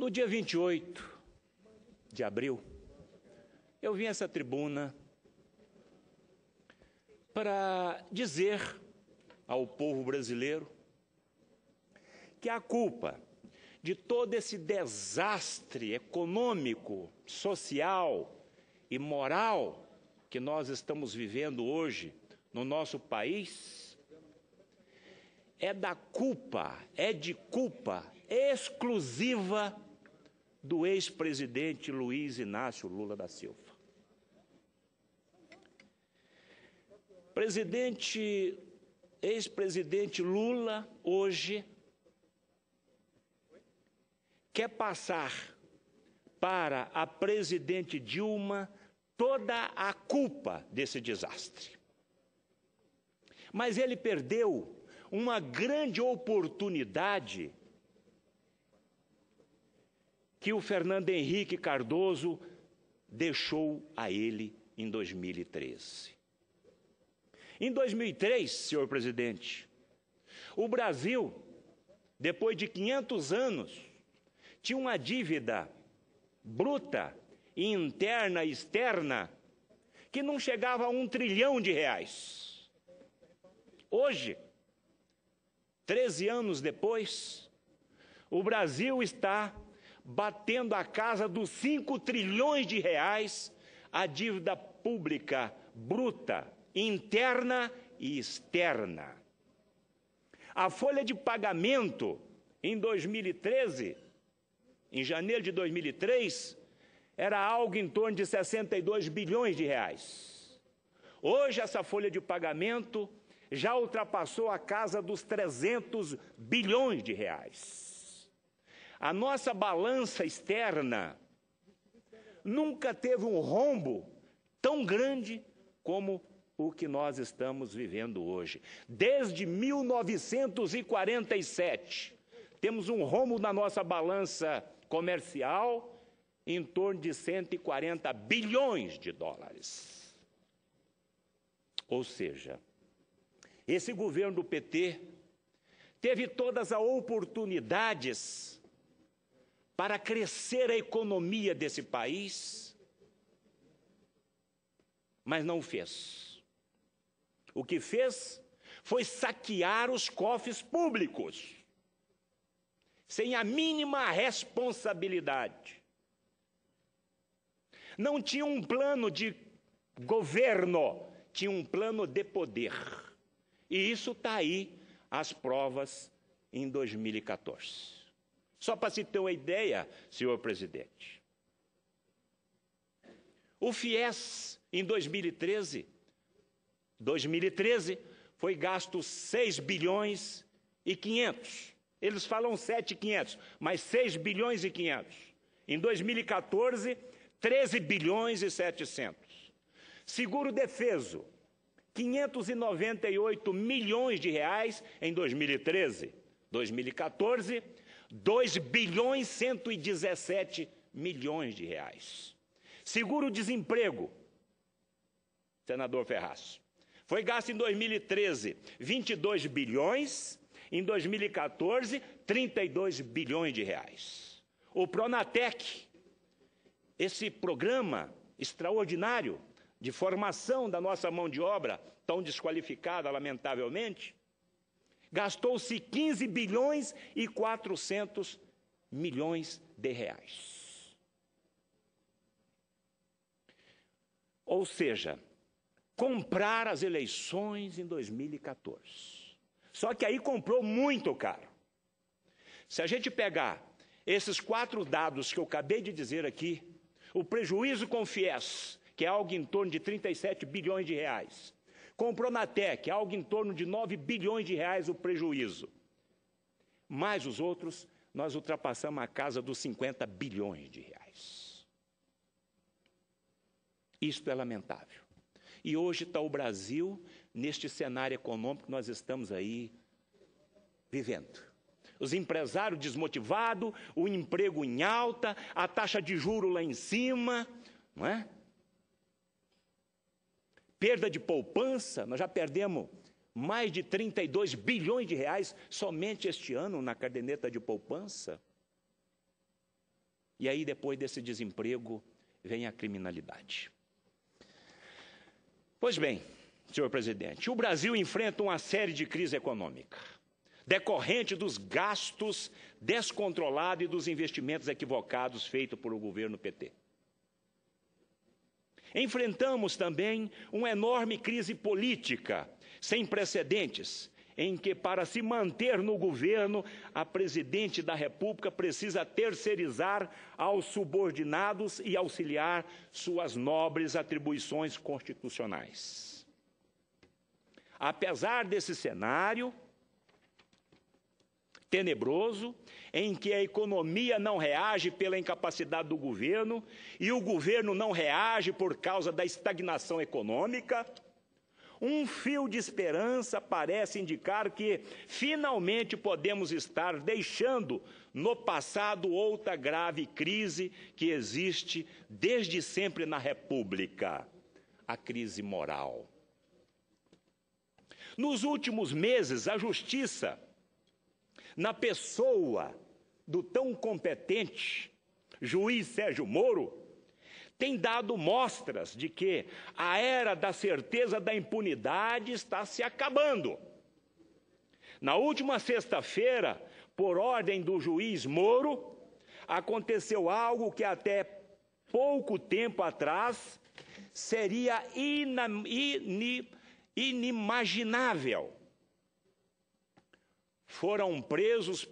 No dia 28 de abril, eu vim a essa tribuna para dizer ao povo brasileiro que a culpa de todo esse desastre econômico, social e moral que nós estamos vivendo hoje no nosso país é de culpa exclusiva do ex-presidente Luiz Inácio Lula da Silva. Ex-presidente Lula, hoje, quer passar para a presidente Dilma toda a culpa desse desastre. Mas ele perdeu uma grande oportunidade que o Fernando Henrique Cardoso deixou a ele em 2013. Em 2003, senhor presidente, o Brasil, depois de 500 anos, tinha uma dívida bruta, interna e externa, que não chegava a R$1 trilhão. Hoje, 13 anos depois, o Brasil está batendo a casa dos R$5 trilhões, a dívida pública bruta, interna e externa. A folha de pagamento em 2013, em janeiro de 2003, era algo em torno de R$62 bilhões. Hoje essa folha de pagamento já ultrapassou a casa dos R$300 bilhões. A nossa balança externa nunca teve um rombo tão grande como o que nós estamos vivendo hoje. Desde 1947, temos um rombo na nossa balança comercial em torno de $140 bilhões. Ou seja, esse governo do PT teve todas as oportunidades para crescer a economia desse país, mas não fez. O que fez foi saquear os cofres públicos, sem a mínima responsabilidade. Não tinha um plano de governo, tinha um plano de poder. E isso está aí, as provas, em 2014. Só para se ter uma ideia, senhor presidente. O FIES, em 2013, foi gasto 6 bilhões e 500. Eles falam 7,500, mas 6 bilhões e 500. Em 2014, 13 bilhões e 700. Seguro defeso, 598 milhões de reais em 2013. 2014, 2 bilhões e 117 milhões de reais. Seguro-desemprego, senador Ferraz, foi gasto em 2013 22 bilhões, em 2014 32 bilhões de reais. O Pronatec, esse programa extraordinário de formação da nossa mão de obra, tão desqualificada, lamentavelmente, gastou-se 15 bilhões e 400 milhões de reais. Ou seja, comprar as eleições em 2014. Só que aí comprou muito caro. Se a gente pegar esses 4 dados que eu acabei de dizer aqui, o prejuízo com o FIES, que é algo em torno de 37 bilhões de reais, com o Pronatec, algo em torno de 9 bilhões de reais o prejuízo. Mais os outros, nós ultrapassamos a casa dos 50 bilhões de reais. Isto é lamentável. E hoje está o Brasil neste cenário econômico que nós estamos aí vivendo. Os empresários desmotivados, o emprego em alta, a taxa de juros lá em cima, não é? Perda de poupança, nós já perdemos mais de 32 bilhões de reais somente este ano na caderneta de poupança. E aí, depois desse desemprego, vem a criminalidade. Pois bem, senhor presidente, o Brasil enfrenta uma série de crises econômicas, decorrente dos gastos descontrolados e dos investimentos equivocados feitos por o governo PT. Enfrentamos também uma enorme crise política, sem precedentes, em que, para se manter no governo, a presidente da República precisa terceirizar aos subordinados e auxiliar suas nobres atribuições constitucionais. Apesar desse cenário tenebroso, em que a economia não reage pela incapacidade do governo e o governo não reage por causa da estagnação econômica, um fio de esperança parece indicar que, finalmente, podemos estar deixando no passado outra grave crise que existe desde sempre na República, a crise moral. Nos últimos meses, a Justiça, na pessoa do tão competente juiz Sérgio Moro, tem dado mostras de que a era da certeza da impunidade está se acabando. Na última sexta-feira, por ordem do juiz Moro, aconteceu algo que até pouco tempo atrás seria inimaginável. Foram presos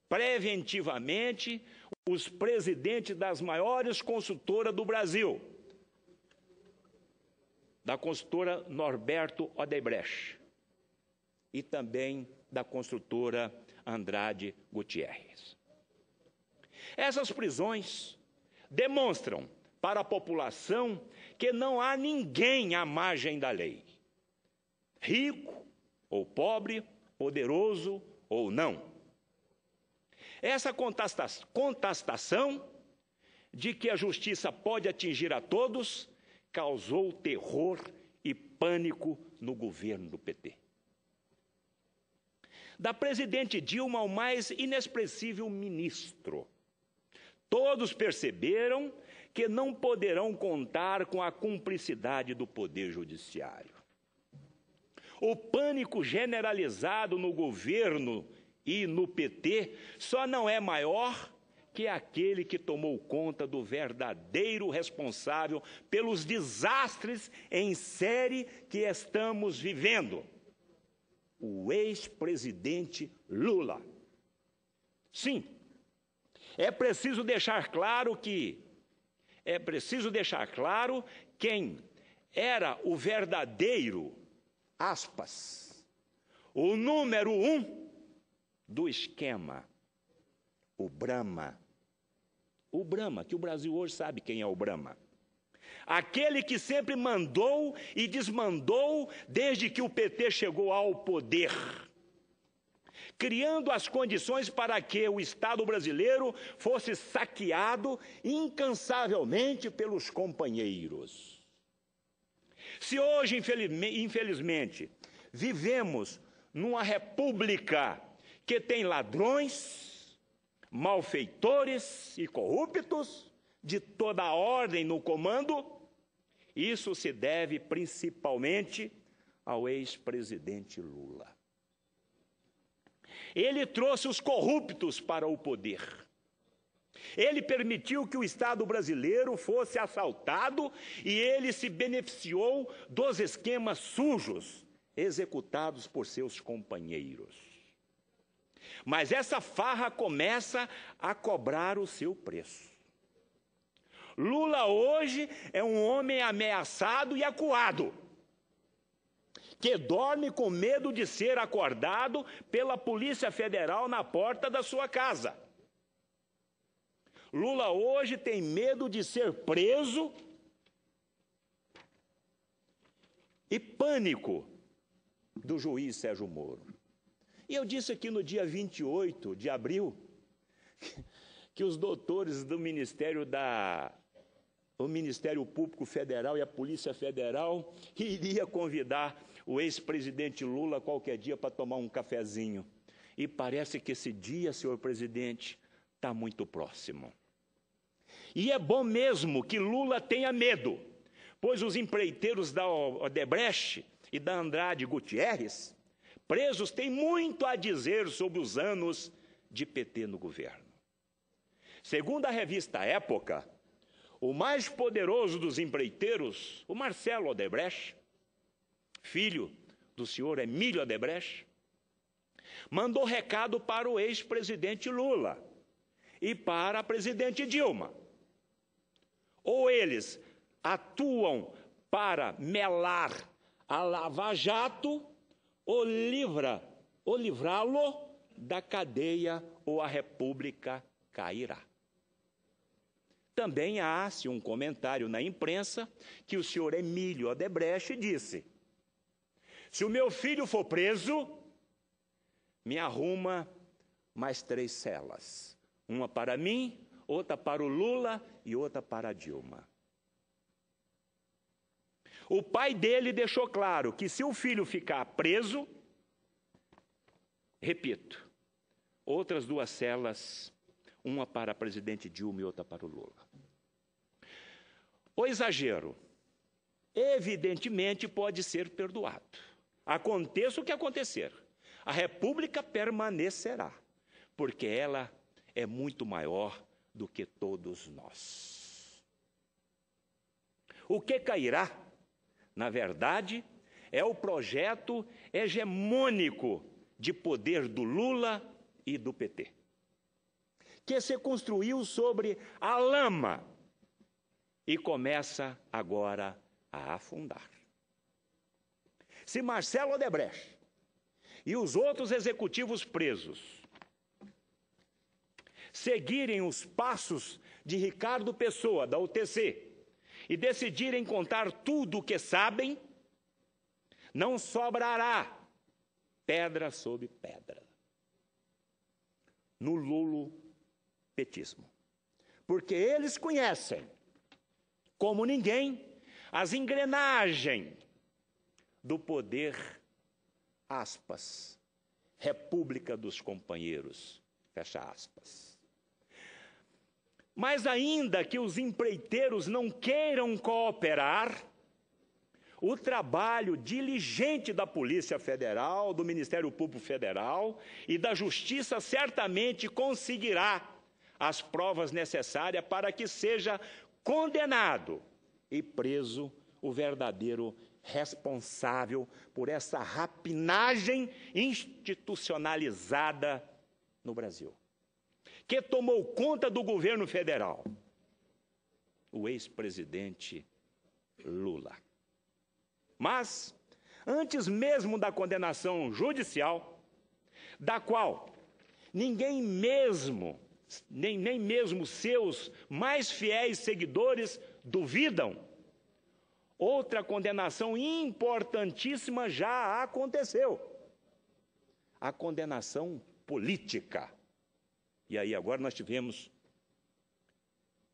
preventivamente os presidentes das maiores consultoras do Brasil, da consultora Norberto Odebrecht e também da construtora Andrade Gutierrez. Essas prisões demonstram para a população que não há ninguém à margem da lei, rico ou pobre, poderoso ou não. Essa contestação de que a justiça pode atingir a todos causou terror e pânico no governo do PT. Da presidente Dilma ao mais inexpressível ministro, todos perceberam que não poderão contar com a cumplicidade do Poder Judiciário. O pânico generalizado no governo e no PT só não é maior que aquele que tomou conta do verdadeiro responsável pelos desastres em série que estamos vivendo, o ex-presidente Lula. Sim, é preciso deixar claro quem era o verdadeiro, aspas, o número 1 do esquema, o Brahma. O Brahma, que o Brasil hoje sabe quem é o Brahma. Aquele que sempre mandou e desmandou desde que o PT chegou ao poder, criando as condições para que o Estado brasileiro fosse saqueado incansavelmente pelos companheiros. Se hoje, infelizmente, vivemos numa república que tem ladrões, malfeitores e corruptos de toda a ordem no comando, isso se deve principalmente ao ex-presidente Lula. Ele trouxe os corruptos para o poder. Ele permitiu que o Estado brasileiro fosse assaltado e ele se beneficiou dos esquemas sujos executados por seus companheiros. Mas essa farra começa a cobrar o seu preço. Lula hoje é um homem ameaçado e acuado, que dorme com medo de ser acordado pela Polícia Federal na porta da sua casa. Lula hoje tem medo de ser preso e pânico do juiz Sérgio Moro. E eu disse aqui no dia 28 de abril que os doutores do Ministério Público Federal e a Polícia Federal iria convidar o ex-presidente Lula qualquer dia para tomar um cafezinho. E parece que esse dia, senhor presidente, está muito próximo. E é bom mesmo que Lula tenha medo, pois os empreiteiros da Odebrecht e da Andrade Gutierrez, presos, têm muito a dizer sobre os anos de PT no governo. Segundo a revista Época, o mais poderoso dos empreiteiros, o Marcelo Odebrecht, filho do senhor Emílio Odebrecht, mandou recado para o ex-presidente Lula e para a presidente Dilma. Ou eles atuam para melar a Lava Jato, ou livrá-lo da cadeia, ou a República cairá. Também há-se um comentário na imprensa que o senhor Emílio Odebrecht disse: se o meu filho for preso, me arruma mais 3 celas. Uma para mim, outra para o Lula e outra para a Dilma. O pai dele deixou claro que se o filho ficar preso, repito, outras 2 celas, uma para a presidente Dilma e outra para o Lula. O exagero, evidentemente, pode ser perdoado. Aconteça o que acontecer, a República permanecerá, porque ela é muito maior do que todos nós. O que cairá, na verdade, é o projeto hegemônico de poder do Lula e do PT, que se construiu sobre a lama e começa agora a afundar. Se Marcelo Odebrecht e os outros executivos presos seguirem os passos de Ricardo Pessoa, da UTC, e decidirem contar tudo o que sabem, não sobrará pedra sobre pedra no lulopetismo. Porque eles conhecem, como ninguém, as engrenagens do poder, aspas, República dos Companheiros, fecha aspas. Mas ainda que os empreiteiros não queiram cooperar, o trabalho diligente da Polícia Federal, do Ministério Público Federal e da Justiça certamente conseguirá as provas necessárias para que seja condenado e preso o verdadeiro responsável por essa rapinagem institucionalizada no Brasil, que tomou conta do governo federal, o ex-presidente Lula. Mas, antes mesmo da condenação judicial, da qual nem mesmo seus mais fiéis seguidores duvidam, outra condenação importantíssima já aconteceu. A condenação política. E aí agora nós tivemos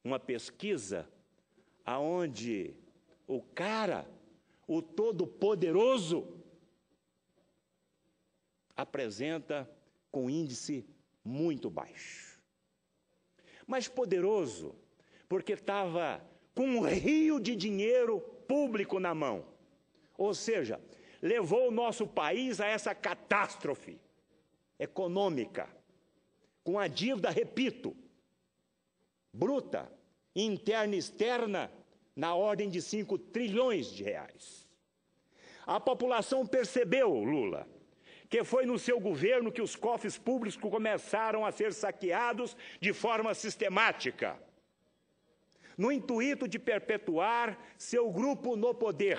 uma pesquisa aonde o todo-poderoso, apresenta com índice muito baixo. Mas poderoso porque estava com um rio de dinheiro público na mão. Ou seja, levou o nosso país a essa catástrofe econômica, com a dívida, repito, bruta, interna e externa, na ordem de 5 trilhões de reais. A população percebeu, Lula, que foi no seu governo que os cofres públicos começaram a ser saqueados de forma sistemática, no intuito de perpetuar seu grupo no poder.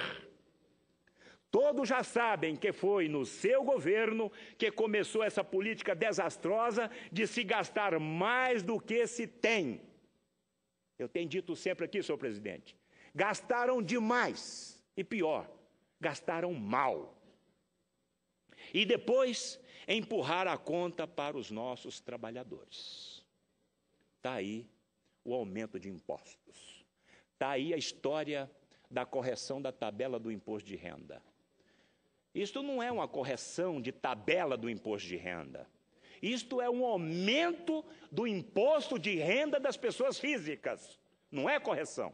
Todos já sabem que foi no seu governo que começou essa política desastrosa de se gastar mais do que se tem. Eu tenho dito sempre aqui, senhor presidente, gastaram demais e pior, gastaram mal. E depois empurrar a conta para os nossos trabalhadores. Está aí o aumento de impostos. Está aí a história da correção da tabela do imposto de renda. Isto não é uma correção de tabela do imposto de renda. Isto é um aumento do imposto de renda das pessoas físicas. não é correção.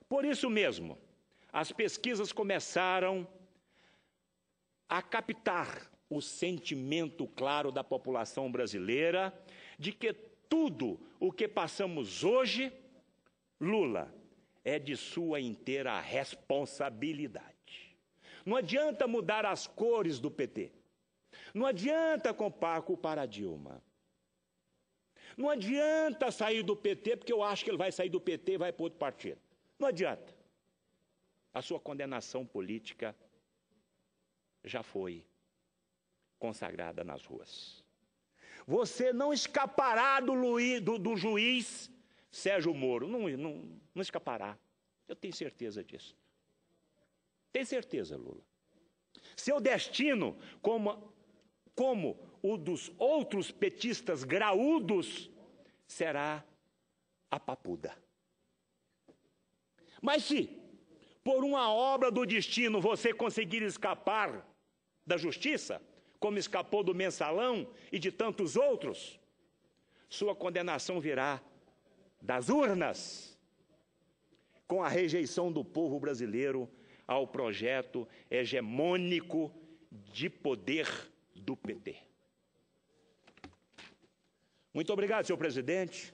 Por isso mesmo, as pesquisas começaram a captar o sentimento claro da população brasileira de que tudo o que passamos hoje, Lula, é de sua inteira responsabilidade. Não adianta mudar as cores do PT. Não adianta culpar a Dilma. Não adianta sair do PT, porque eu acho que ele vai sair do PT e vai para outro partido. Não adianta. A sua condenação política já foi consagrada nas ruas. Você não escapará do juiz Sérgio Moro. Não escapará. Eu tenho certeza disso. Tem certeza, Lula. Seu destino, como o dos outros petistas graúdos, será a papuda. Mas se, por uma obra do destino, você conseguir escapar da justiça, como escapou do mensalão e de tantos outros, sua condenação virá das urnas, com a rejeição do povo brasileiro ao projeto hegemônico de poder do PT. Muito obrigado, senhor presidente.